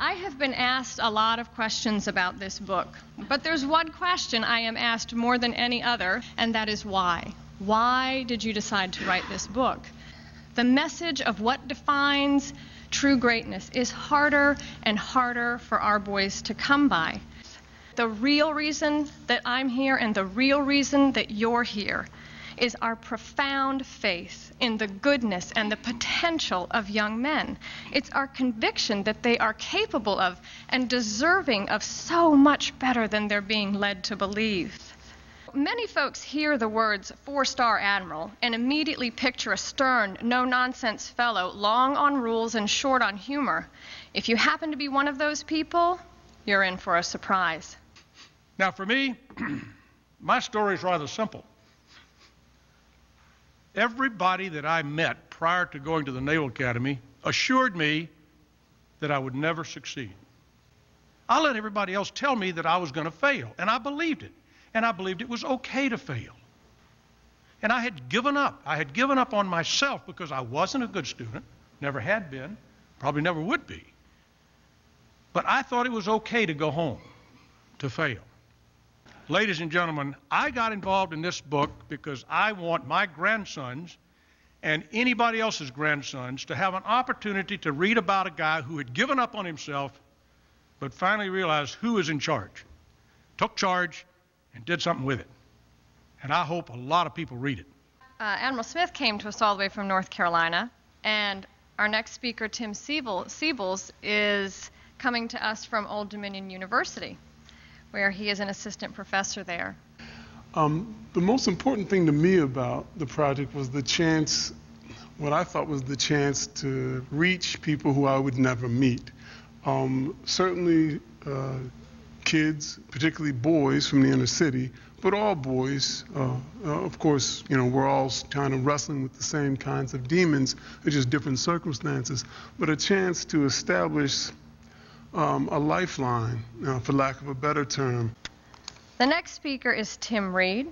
I have been asked a lot of questions about this book, but there's one question I am asked more than any other, and that is why. Why did you decide to write this book? The message of what defines true greatness is harder and harder for our boys to come by. The real reason that I'm here and the real reason that you're here is our profound faith in the goodness and the potential of young men. It's our conviction that they are capable of and deserving of so much better than they're being led to believe. Many folks hear the words four-star admiral and immediately picture a stern, no-nonsense fellow, long on rules and short on humor. If you happen to be one of those people, you're in for a surprise. Now for me, my story is rather simple. Everybody that I met prior to going to the Naval Academy assured me that I would never succeed. I let everybody else tell me that I was going to fail, and I believed it. And I believed it was okay to fail. And I had given up. I had given up on myself because I wasn't a good student, never had been, probably never would be. But I thought it was okay to go home, to fail. Ladies and gentlemen, I got involved in this book because I want my grandsons and anybody else's grandsons to have an opportunity to read about a guy who had given up on himself but finally realized who was in charge, took charge, and did something with it. And I hope a lot of people read it. Admiral Smith came to us all the way from North Carolina, and our next speaker, Tim Siebels, is coming to us from Old Dominion University, where he is an assistant professor there. The most important thing to me about the project was the chance, what I thought was the chance to reach people who I would never meet. Certainly kids, particularly boys from the inner city, but all boys, of course, you know, we're all kind of wrestling with the same kinds of demons, it's just different circumstances, but a chance to establish a lifeline, for lack of a better term. The next speaker is Tim Reed,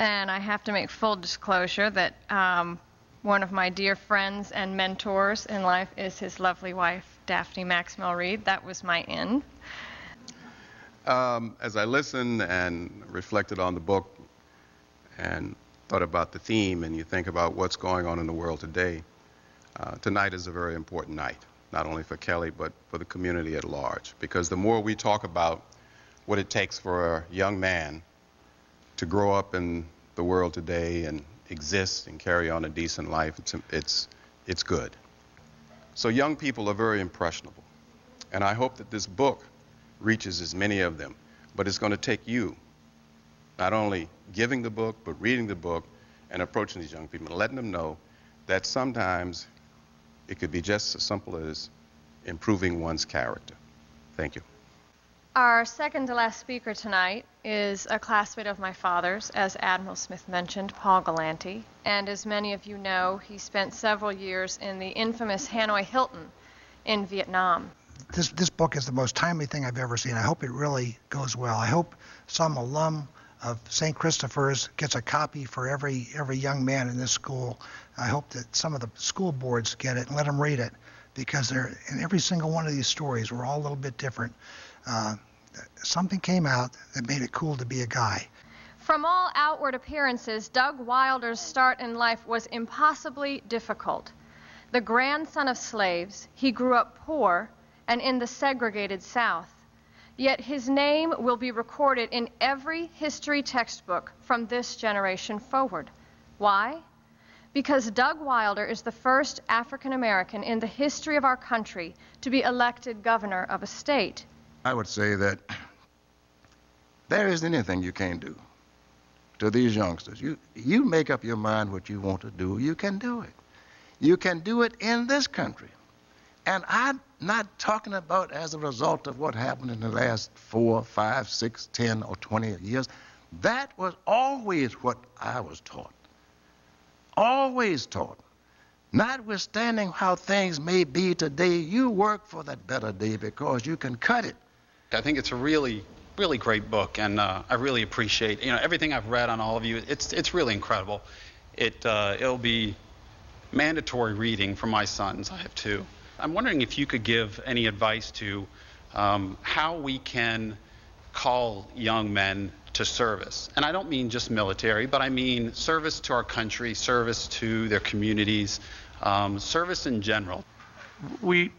and I have to make full disclosure that one of my dear friends and mentors in life is his lovely wife, Daphne Maxwell Reed. That was my in. As I listened and reflected on the book and thought about the theme, and you think about what's going on in the world today, tonight is a very important night, not only for Kelly, but for the community at large. Because the more we talk about what it takes for a young man to grow up in the world today and exist and carry on a decent life, it's good. So young people are very impressionable. And I hope that this book reaches as many of them. But it's going to take you not only giving the book, but reading the book and approaching these young people and letting them know that sometimes it could be just as simple as improving one's character. Thank you. Our second to last speaker tonight is a classmate of my father's, as Admiral Smith mentioned, Paul Galanti. And as many of you know, he spent several years in the infamous Hanoi Hilton in Vietnam. This book is the most timely thing I've ever seen. I hope it really goes well. I hope some alum of St. Christopher's gets a copy for every young man in this school. I hope that some of the school boards get it and let them read it, because they're, in every single one of these stories, we're all a little bit different. Something came out that made it cool to be a guy. From all outward appearances, Doug Wilder's start in life was impossibly difficult. The grandson of slaves, he grew up poor and in the segregated South. Yet his name will be recorded in every history textbook from this generation forward. Why? Because Doug Wilder is the first African American in the history of our country to be elected governor of a state. I would say that there isn't anything you can't do to these youngsters. You make up your mind what you want to do, you can do it. You can do it in this country. And I'm not talking about as a result of what happened in the last 4, 5, 6, 10, or 20 years. That was always what I was taught. Always taught. Notwithstanding how things may be today, you work for that better day because you can cut it. I think it's a really great book, and I really appreciate, everything I've read on all of you. It's really incredible. It'll be mandatory reading for my sons. I have 2. I'm wondering if you could give any advice to how we can call young men to service. And I don't mean just military, but I mean service to our country, service to their communities, service in general. We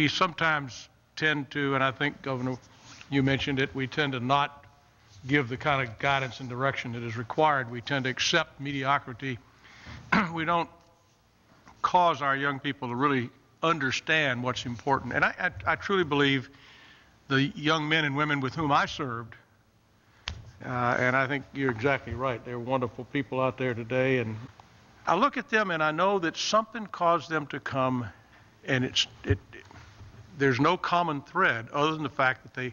sometimes tend to, and I think, Governor, you mentioned it, we tend to not give the kind of guidance and direction that is required. We tend to accept mediocrity. We don't cause our young people to really understand what's important. And I truly believe the young men and women with whom I served, and I think you're exactly right, they're wonderful people out there today, and I look at them and I know that something caused them to come, and there's no common thread other than the fact that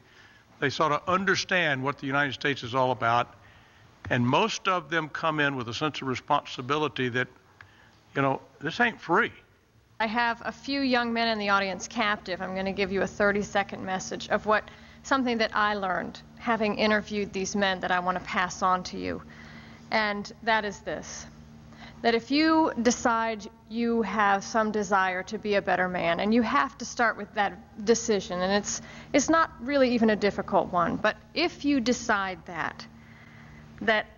they sort of understand what the United States is all about, and most of them come in with a sense of responsibility that, you know, this ain't free. I have a few young men in the audience captive. I'm going to give you a 30-second message of something that I learned having interviewed these men that I want to pass on to you. And that is this, that if you decide you have some desire to be a better man, and you have to start with that decision, and it's not really even a difficult one, but if you decide that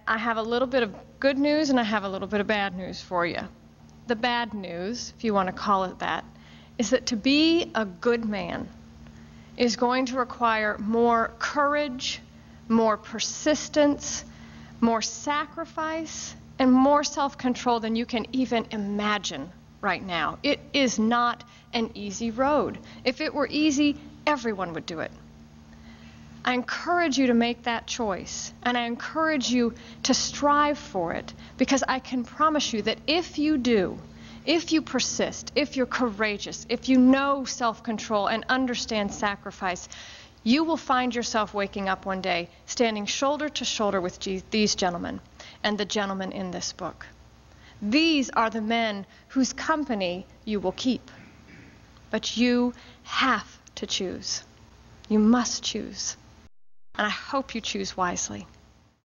I have a little bit of good news and I have a little bit of bad news for you. The bad news, if you want to call it that, is that to be a good man is going to require more courage, more persistence, more sacrifice, and more self-control than you can even imagine right now. It is not an easy road. If it were easy, everyone would do it. I encourage you to make that choice, and I encourage you to strive for it, because I can promise you that if you do, if you persist, if you're courageous, if you know self-control and understand sacrifice, you will find yourself waking up one day standing shoulder to shoulder with these gentlemen and the gentlemen in this book. These are the men whose company you will keep. But you have to choose. You must choose. And I hope you choose wisely.